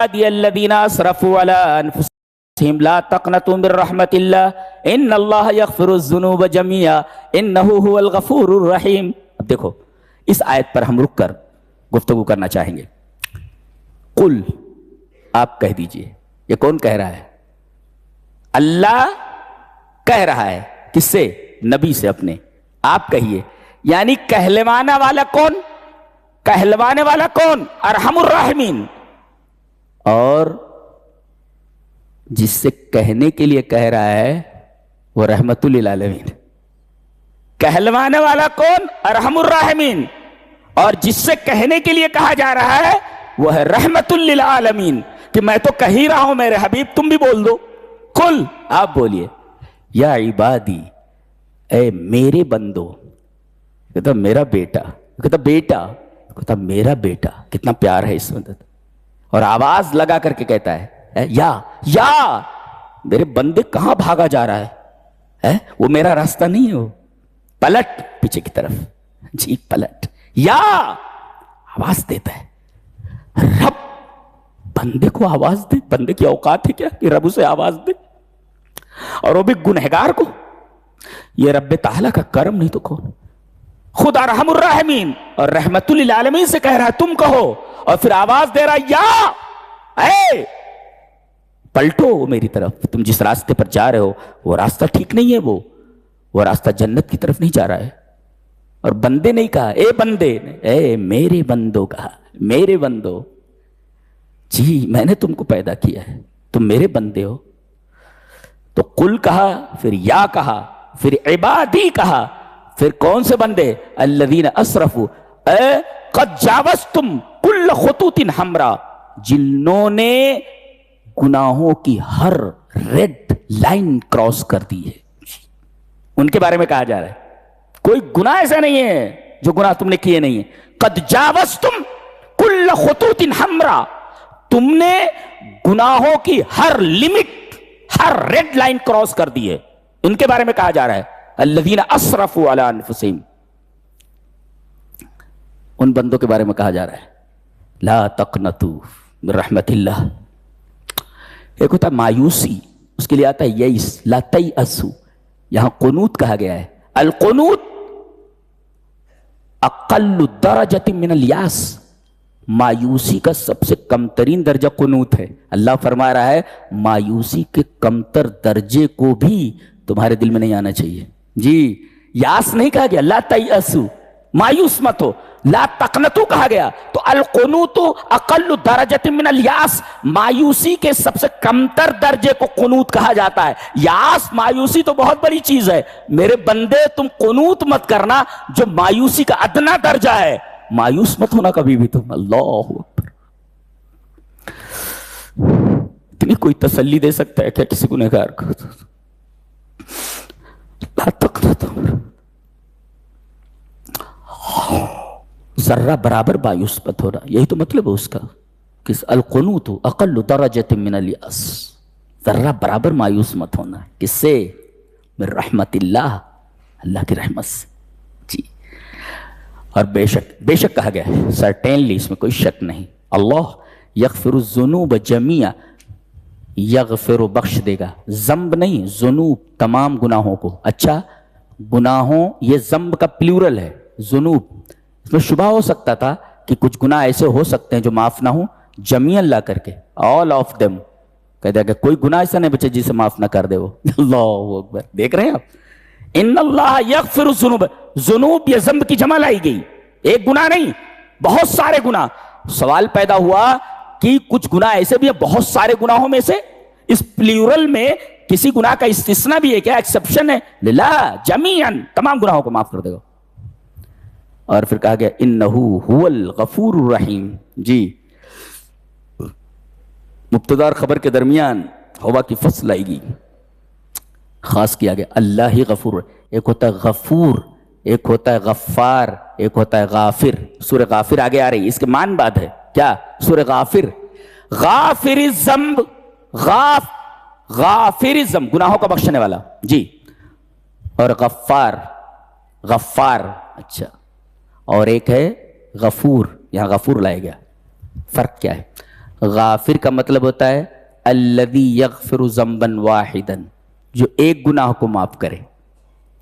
عبادی الذین اسرفوا علی انفسہم لا تقنطوا من رحمت اللہ ان اللہ یغفر الذنوب جميعا انہ هو الغفور الرحیم. اب دیکھو اس آیت پر ہم رک کر گفتگو کرنا چاہیں گے. قل، آپ کہہ دیجئے. یہ کون کہہ رہا ہے؟ اللہ کہہ رہا ہے. کس سے؟ نبی سے اپنے. آپ کہیے. یعنی کہلوانے والا کون؟ کہلوانے والا کون؟ ارحم الراحمین. اور جس سے کہنے کے لیے کہہ رہا ہے وہ رحمت للعالمین. کہلوانے والا کون؟ ارحم الراحمین. اور جس سے کہنے کے لیے کہا جا رہا ہے وہ ہے رحمت للعالمین. کہ میں تو کہہ ہی رہا ہوں میرے حبیب، تم بھی بول دو. قل، آپ بولیے. یا عبادی، اے میرے بندو. کہتا میرا بیٹا، کہتا بیٹا، کہتا میرا بیٹا. کتنا پیار ہے اس وقت. اور آواز لگا کر کے کہتا ہے یا میرے بندے کہاں بھاگا جا رہا ہے؟ وہ میرا راستہ نہیں ہو. پلٹ پیچھے کی طرف. جی پلٹ. یا آواز دیتا ہے. رب بندے کو آواز دے. بندے کی اوقات ہے کیا کہ رب اسے آواز دے؟ اور وہ بھی گنہگار کو. یہ رب تعالیٰ کا کرم نہیں تو کون؟ خود ارحم الراحمین اور رحمت للعالمین سے کہہ رہا ہے تم کہو، اور پھر آواز دے رہا ہے یا اے پلٹو میری طرف. تم جس راستے پر جا رہے ہو وہ راستہ ٹھیک نہیں ہے. وہ راستہ جنت کی طرف نہیں جا رہا ہے. اور بندے نہیں کہا اے بندے، اے میرے بندو کہا. میرے بندو، جی میں نے تم کو پیدا کیا ہے، تم میرے بندے ہو. تو قل کہا، پھر یا کہا، پھر عبادی کہا. پھر کون سے بندے؟ الذین اسرفوا اے قد جاوزتم کل خطوط حمراء، جنہوں نے گناہوں کی ہر ریڈ لائن کراس کر دی ہے. ان کے بارے میں کہا جا رہا ہے کوئی گناہ ایسا نہیں ہے جو گناہ تم نے کیے نہیں ہیں. قد جاوزتم کل خطوط حمراء، تم نے گناہوں کی ہر لمٹ، ہر ریڈ لائن کراس کر دی ہے. ان کے بارے میں کہا جا رہا ہے الذین اسرفوا علی انفسہم. ان بندوں کے بارے میں کہا جا رہا ہے لا تقنطوا من رحمت اللہ. ایک ہوتا ہے مایوسی، اس کے لیے آتا ہے یئس، لا تیأسوا. یہاں قنوت کہا گیا ہے. القنوت اقل درجۃ من الیاس، مایوسی کا سب سے کم ترین درجہ قنوت ہے. اللہ فرما رہا ہے مایوسی کے کمتر درجے کو بھی تمہارے دل میں نہیں آنا چاہیے. جی یاس نہیں کہا گیا، لا تیأسوا، مایوس مت ہو. لا تقنطوا کہا گیا. تو القنوت اقل درجۃ من الیاس، مایوسی کے سب سے کمتر درجے کو قنوت کہا جاتا ہے. یاس، مایوسی تو بہت بڑی چیز ہے. میرے بندے تم قنوت مت کرنا جو مایوسی کا ادنا درجہ ہے. مایوس مت ہونا کبھی بھی تم. اللہ اکبر. اتنی کوئی تسلی دے سکتا ہے کیا کسی گنہگار کو؟ لا تقنطوا، ذرہ برابر مایوس مت ہونا. یہی تو مطلب ہے اس کا کہ القنوت اقل درجۃ من الیاس، ذرہ برابر مایوس مت ہونا. کس سے؟ من رحمت اللہ، اللہ کی رحمت سے. جی اور بے شک کہا گیا ہے، سرٹینلی، اس میں کوئی شک نہیں. اللہ یغفر الذنوب جميعا، یغفر بخش دے گا. ذنب نہیں، ذنوب، تمام گناہوں کو. اچھا گناہوں یہ ذنب کا پلیورل ہے، ذنوب. اس میں شبہ ہو سکتا تھا کہ کچھ گناہ ایسے ہو سکتے ہیں جو معاف نہ ہوں. جمیعاً لا کر کے آل آف دم کہہ دیا کہ کوئی گناہ ایسا نہیں بچے جسے معاف نہ کر دے وہ. اللہ اکبر. دیکھ رہے ہیں آپ، ان اللہ یغفر الذنوب، ذنوب یہ ذنب کی جمع لائی گئی، ایک گناہ نہیں، بہت سارے گناہ. سوال پیدا ہوا کہ کچھ گناہ ایسے بھی ہیں، بہت سارے گناہوں میں سے اس پلیورل میں کسی گناہ کا استثناء بھی ہے کیا؟ ایکسپشن ہے؟ لا، جمیعاً تمام گناہوں کو معاف کر دے گا. اور پھر کہا گیا انہو هو الغفور الرحیم. جی مبتدا اور خبر کے درمیان ہوا کی فصل آئے گی، خاص کیا گیا اللہ ہی غفور. ایک ہوتا ہے غفور، ایک ہوتا ہے غفار، ایک ہوتا ہے غافر. سورہ غافر آگے آ رہی، اس کے مان بعد ہے کیا؟ سورہ غافر. غافر الذنب، غافر الذنب گناہوں کا بخشنے والا. جی اور غفار، غفار. اچھا اور ایک ہے غفور، یہاں غفور لائے گیا. فرق کیا ہے؟ غافر کا مطلب ہوتا ہے الذی یغفر ذنبا واحدا، جو ایک گناہ کو معاف کرے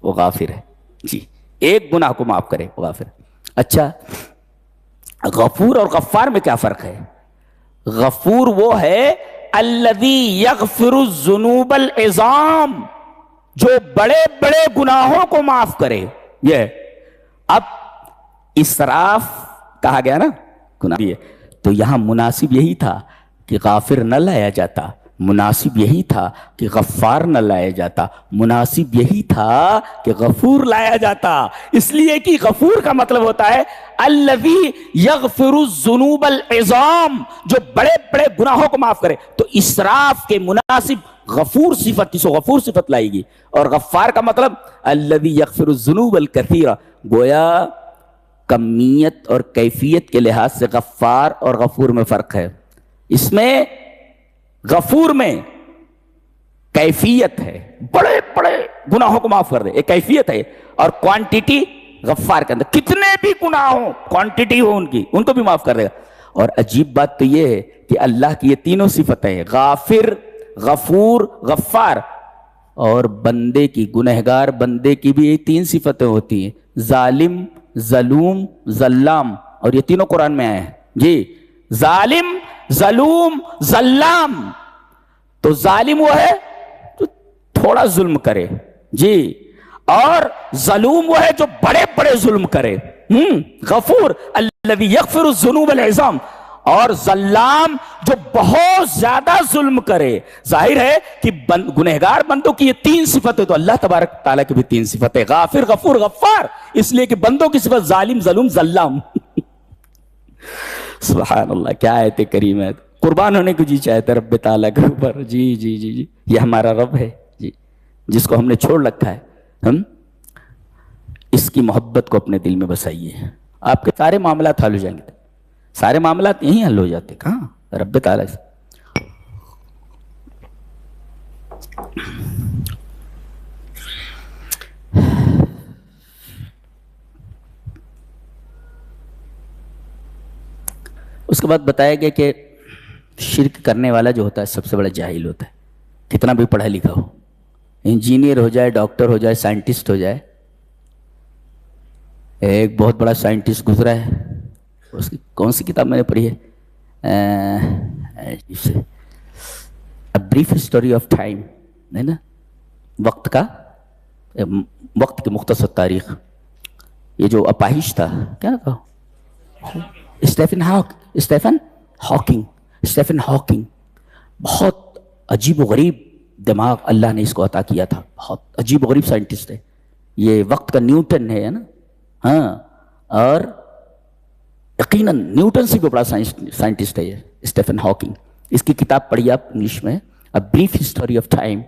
وہ غافر ہے. جی، ایک گناہ کو معاف کرے وہ غافر. اچھا، غفور اور غفار میں کیا فرق ہے؟ غفور وہ ہے الذی یغفر الذنوب العظام، جو بڑے بڑے گناہوں کو معاف کرے. یہ اب اسراف کہا گیا نا گناہ، تو یہاں مناسب یہی تھا کہ غافر نہ لایا جاتا، مناسب یہی تھا کہ غفار نہ لایا جاتا، مناسب یہی تھا کہ غفور لایا جاتا. اس لیے کہ غفور کا مطلب ہوتا ہے الذی یغفر الذنوب العظام، جو بڑے بڑے گناہوں کو معاف کرے. تو اسراف کے مناسب غفور صفت، اس کو غفور صفت لائے گی. اور غفار کا مطلب الذی یغفر الذنوب الکثیرہ. گویا کمیت اور کیفیت کے لحاظ سے غفار اور غفور میں فرق ہے. اس میں غفور میں کیفیت ہے، بڑے بڑے گناہوں کو معاف کر دے، ایک کیفیت ہے. اور کوانٹیٹی غفار کے اندر کتنے بھی گناہ ہوں، کوانٹیٹی ہو ان کو بھی معاف کر دے گا. اور عجیب بات تو یہ ہے کہ اللہ کی یہ تینوں صفتیں ہیں، غافر، غفور، غفار. اور بندے کی، گنہگار بندے کی بھی یہ تین صفتیں ہوتی ہیں، ظالم، ظلوم، ظلام. اور یہ تینوں قرآن میں آئے ہیں. جی، ظالم، ظلوم، ظلام. تو ظالم وہ ہے جو تھوڑا ظلم کرے، جی، اور ظلوم وہ ہے جو بڑے بڑے ظلم کرے. غفور الذی یغفر الذنوب العظام. اور ظلام جو بہت زیادہ ظلم کرے. ظاہر ہے کہ گنہگار بندوں کی یہ تین صفتیں، تو اللہ تبارک تعالیٰ کی بھی تین صفتیں، غافر، غفور، غفار. اس لیے کہ بندوں کی صفت ظالم، ظلوم، ظلام. سبحان اللہ، کیا آیت کریم ہے. قربان ہونے کو جی چاہتے رب تعالیٰ کے اوپر. جی جی جی جی، یہ ہمارا رب ہے جی، جس کو ہم نے چھوڑ رکھا ہے. ہم اس کی محبت کو اپنے دل میں بسائیے، آپ کے سارے معاملات حل ہو جائیں گے. سارے معاملات یہیں حل ہو جاتے. کہاں؟ رب تعالیٰ سے. اس کے بعد بتایا گیا کہ شرک کرنے والا جو ہوتا ہے سب سے بڑا جاہل ہوتا ہے، کتنا بھی پڑھا لکھا ہو، انجینئر ہو جائے، ڈاکٹر ہو جائے، سائنٹسٹ ہو جائے. ایک بہت بڑا سائنٹسٹ گزرا ہے، اس کی کون سی کتاب میں نے پڑھی ہے، A Brief History of Time، ہے نا، وقت کی مختصر تاریخ. یہ جو اپاہج تھا، کیا کہا، اسٹیفن ہاکنگ. بہت عجیب و غریب دماغ اللہ نے اس کو عطا کیا تھا، بہت عجیب و غریب سائنٹسٹ ہے. یہ وقت کا نیوٹن ہے نا. ہاں، اور یقیناً نیوٹن سے بھی بڑا سائنٹسٹ ہے یہ اسٹیفن ہاکنگ. اس کی کتاب پڑھی آپ انگلش میں، A Brief History of Time،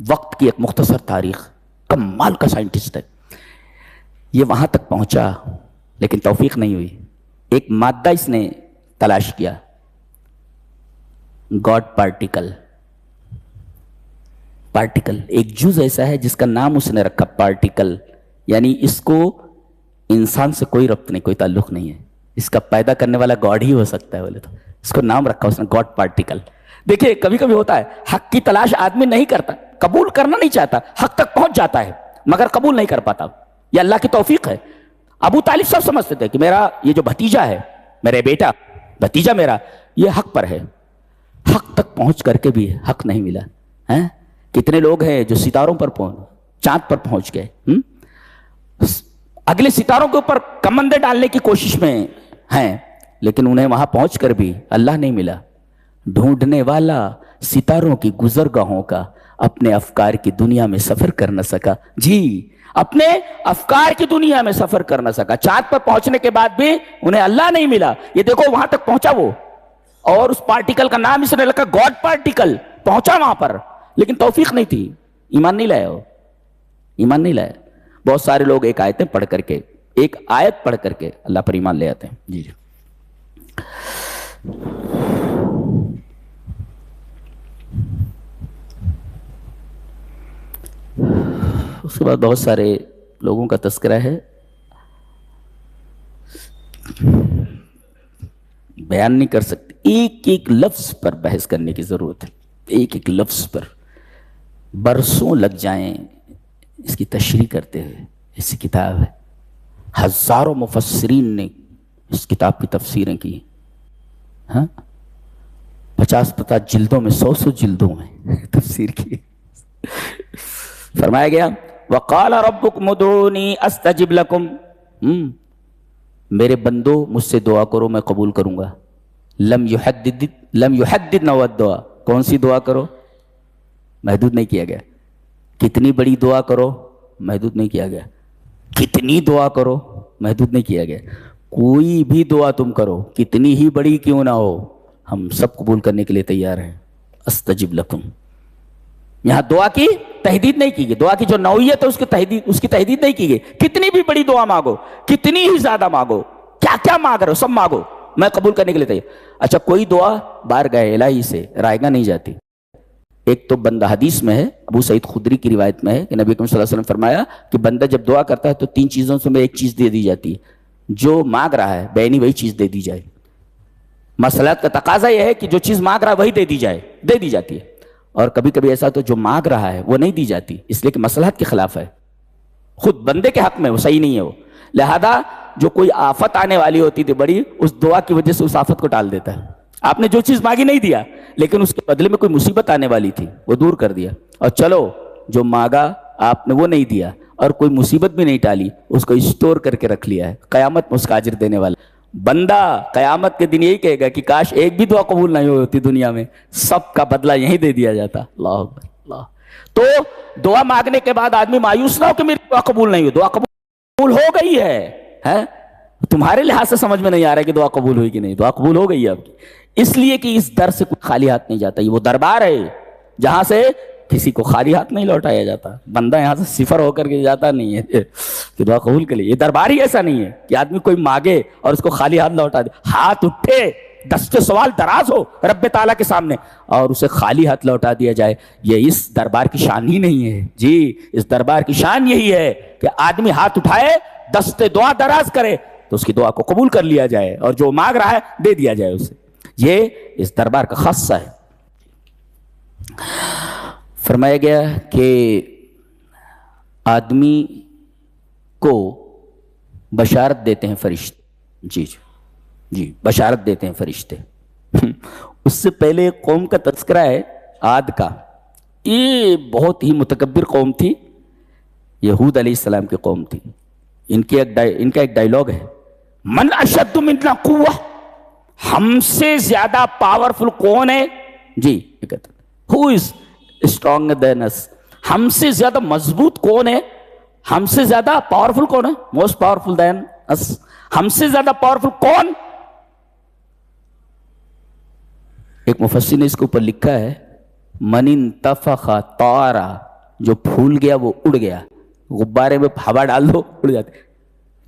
وقت کی ایک مختصر تاریخ. کمال کا سائنٹسٹ ہے. یہ وہاں تک پہنچا لیکن توفیق نہیں ہوئی. ایک مادہ اس نے تلاش کیا، گاڈ پارٹیکل. ایک جز ایسا ہے جس کا نام اس نے رکھا پارٹیکل، یعنی اس کو انسان سے کوئی ربط نہیں، کوئی تعلق نہیں ہے. اس کا پیدا کرنے والا گاڈ ہی ہو سکتا ہے. بولے تو اس کو نام رکھا اس نے گاڈ پارٹیکل. دیکھیے کبھی کبھی ہوتا ہے حق کی تلاش آدمی نہیں کرتا، قبول کرنا نہیں چاہتا، حق تک پہنچ جاتا ہے مگر قبول نہیں کر پاتا. یہ اللہ کی توفیق ہے. ابو طالب سب سمجھتے تھے کہ میرا یہ جو بھتیجا ہے، میرے بیٹا بھتیجا میرا، یہ حق پر ہے. حق تک پہنچ کر کے بھی حق نہیں ملا. کتنے لوگ ہیں جو ستاروں پر چاند پر پہنچ گئے، اگلے ستاروں کے اوپر کمندے ڈالنے کی کوشش میں ہیں، لیکن انہیں وہاں پہنچ کر بھی اللہ نہیں ملا. ڈھونڈنے والا ستاروں کی گزرگاہوں کا اپنے افکار کی دنیا میں سفر کر نہ سکا. جی، اپنے افکار کی دنیا میں سفر کر نہ سکا. چاند پر پہنچنے کے بعد بھی انہیں اللہ نہیں ملا. یہ دیکھو وہاں تک پہنچا وہ، اور اس پارٹیکل کا نام اس نے رکھا گاڈ پارٹیکل. پہنچا وہاں پر لیکن توفیق نہیں تھی، ایمان نہیں لایا. ایمان نہیں لایا. بہت سارے لوگ ایک آیت پڑھ کر کے اللہ پر ایمان لے آتے ہیں. جی جی. اس کے بعد بہت سارے لوگوں کا تذکرہ ہے، بیان نہیں کر سکتے. ایک ایک لفظ پر بحث کرنے کی ضرورت ہے، ایک ایک لفظ پر برسوں لگ جائیں اس کی تشریح کرتے ہوئے۔ ایسی کتاب ہے، ہزاروں مفسرین نے اس کتاب کی تفسیریں کی، ہاں 50 جلدوں میں 100 جلدوں میں تفسیر کی۔ فرمایا گیا وقال ربکم ادعونی استجب لکم، میرے بندو مجھ سے دعا کرو میں قبول کروں گا۔ لم یحدد نوع دعا، کون سی دعا کرو، محدود نہیں کیا گیا۔ کتنی بڑی دعا کرو، محدود نہیں کیا گیا۔ کتنی دعا کرو، محدود نہیں کیا گیا۔ کوئی بھی دعا تم کرو، کتنی ہی بڑی کیوں نہ ہو، ہم سب قبول کرنے کے لیے تیار ہیں۔ استجب لکم، یہاں دعا کی تحدید نہیں کی گئی، دعا کی جو نوعیت ہے اس کی تحدید نہیں کی گئی۔ کتنی بھی بڑی دعا مانگو، کتنی ہی زیادہ مانگو، کیا کیا مانگ رہے ہو سب مانگو، میں قبول کرنے کے لیے تیار۔ اچھا کوئی دعا بارگاہ الہی سے رائگاں نہیں جاتی۔ ایک تو بندہ حدیث میں ہے، ابو سعید خدری کی روایت میں ہے کہ نبی کریم صلی اللہ علیہ وسلم فرمایا کہ بندہ جب دعا کرتا ہے تو 3 چیزوں سے میں ایک چیز دے دی جاتی ہے، جو مانگ رہا ہے بینی وہی چیز دے دی جائے۔ مسئلات کا تقاضا یہ ہے کہ جو چیز مانگ رہا ہے وہی دے دی جائے، دے دی جاتی ہے۔ اور کبھی کبھی ایسا تو جو مانگ رہا ہے وہ نہیں دی جاتی، اس لیے کہ مصلحت کے خلاف ہے، خود بندے کے حق میں وہ صحیح نہیں ہے، وہ لہذا جو کوئی آفت آنے والی ہوتی تھی بڑی، اس دعا کی وجہ سے اس آفت کو ٹال دیتا ہے۔ آپ نے جو چیز مانگی نہیں دیا، لیکن اس کے بدلے میں کوئی مصیبت آنے والی تھی وہ دور کر دیا، اور چلو جو مانگا آپ نے وہ نہیں دیا اور کوئی مصیبت بھی نہیں ٹالی، اس کو اسٹور کر کے رکھ لیا ہے، قیامت میں اس کا اجر دینے والا بندہ قیامت کے دن یہی کہے گا کہ کاش ایک بھی دعا قبول نہیں ہوتی دنیا میں، سب کا بدلہ یہیں دے دیا جاتا۔ اللہ اکبر اللہ۔ تو دعا مانگنے کے بعد آدمی مایوس نہ ہو کہ میری دعا قبول نہیں ہوئی، دعا قبول ہو گئی ہے، تمہارے لحاظ سے سمجھ میں نہیں آ رہا ہے کہ دعا قبول ہوئی کہ نہیں، دعا قبول ہو گئی ہے آپ کی، اس لیے کہ اس در سے کوئی خالی ہاتھ نہیں جاتا، یہ وہ دربار ہے جہاں سے کسی کو خالی ہاتھ نہیں لوٹایا جاتا، بندہ یہاں سے صفر ہو کر کے جاتا نہیں ہے کہ دعا قبول کے لیے۔ یہ دربار ہی ایسا نہیں ہے کہ آدمی کوئی مانگے اور اس کو خالی ہاتھ لوٹا دے، ہاتھ اٹھے دست سوال دراز ہو رب تعالیٰ کے سامنے اور اسے خالی ہاتھ لوٹا دیا جائے، یہ اس دربار کی شان ہی نہیں ہے۔ جی اس دربار کی شان یہی ہے کہ آدمی ہاتھ اٹھائے دست دعا دراز کرے تو اس کی دعا کو قبول کر لیا جائے اور جو مانگ رہا ہے دے دیا جائے اسے، یہ اس دربار کا خاصہ ہے۔ فرمایا گیا کہ آدمی کو بشارت دیتے ہیں فرشتے، جی بشارت دیتے ہیں فرشتے۔ اس سے پہلے ایک قوم کا تذکرہ ہے عاد کا، یہ بہت ہی متکبر قوم تھی، یہود علیہ السلام کی قوم تھی۔ ان کا ایک ڈائیلاگ ہے، من اشد منا قوہ، ہم سے زیادہ پاورفل کون ہے؟ جی ہو از اسٹرانگر دین اس، ہم سے زیادہ مضبوط کون ہے، ہم سے زیادہ پاورفل کون ہے، موسٹ پاورفل دین اس، ہم سے زیادہ پاورفل کون؟ ایک مفسر نے اس کے اوپر لکھا ہے من انتفخ طارا، جو پھول گیا وہ اڑ گیا، غبارے میں ہوا ڈال دو اڑ جاتے،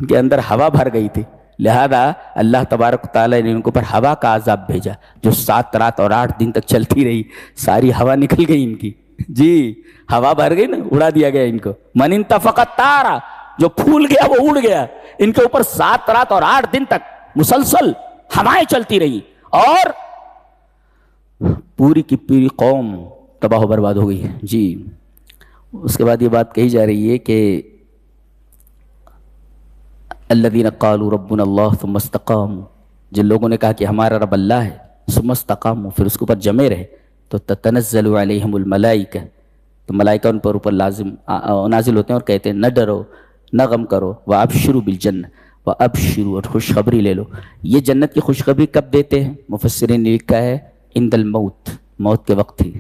ان کے اندر ہوا بھر گئی تھی، لہذا اللہ تبارک تعالیٰ نے ان کو پر ہوا کا عذاب بھیجا جو 7 رات اور 8 دن تک چلتی رہی، ساری ہوا نکل گئی ان کی، جی ہوا بھر گئی نا، اڑا دیا گیا ان کو۔ من انتفخ طارا، جو پھول گیا وہ اڑ گیا، ان کے اوپر 7 رات اور 8 دن تک مسلسل ہوائیں چلتی رہی اور پوری کی پوری قوم تباہ و برباد ہو گئی۔ جی اس کے بعد یہ بات کہی جا رہی ہے کہ الذین قالوا ربنا اللہ ثم استقاموا، جن لوگوں نے کہا کہ ہمارا رب اللہ ہے، ثم استقاموا پھر اس کے اوپر جمے رہے، تو تتنزل علیہم الملائکہ، تو ملائکہ ان پر اوپر نازل ہوتے ہیں اور کہتے ہیں نہ ڈرو نہ غم کرو، وابشروا بالجنہ، وابشروا اور خوشخبری لے لو۔ یہ جنت کی خوشخبری کب دیتے ہیں؟ مفسرین نے لکھا ہے عند الموت، موت کے وقت ہی،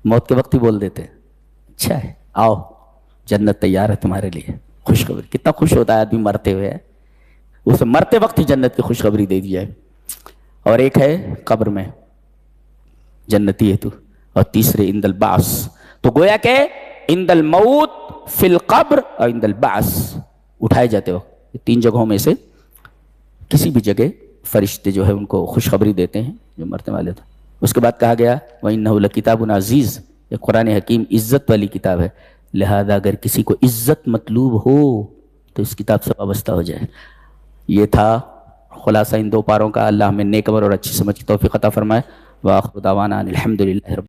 موت کے وقت ہی بول دیتے ہیں اچھا ہے آؤ جنت تیار ہے تمہارے لیے، خوشخبری۔ کتنا خوش ہوتا ہے آدمی مرتے ہوئے، اسے مرتے وقت ہی جنت کی خوشخبری دے دی جائے۔ اور ایک ہے قبر میں جنتی ہے تو، اور تیسرے عند البعث، تو گویا کہ عند الموت، فی القبر اور عند البعث، اٹھائے جاتے وقت، یہ 3 جگہوں میں سے کسی بھی جگہ فرشتے جو ہے ان کو خوشخبری دیتے ہیں جو مرنے والے تھے۔ اس کے بعد کہا گیا وَإِنَّهُ لَكِتَابٌ عَزِيزٌ، یہ قرآن حکیم عزت والی کتاب ہے، لہذا اگر کسی کو عزت مطلوب ہو تو اس کتاب سے وابستہ ہو جائے۔ یہ تھا خلاصہ ان 2 پاروں کا اللہ ہمیں نیک عمل اور اچھی سمجھ کی توفیق عطا فرمائے۔ وآخر دعوانا الحمدللہ رب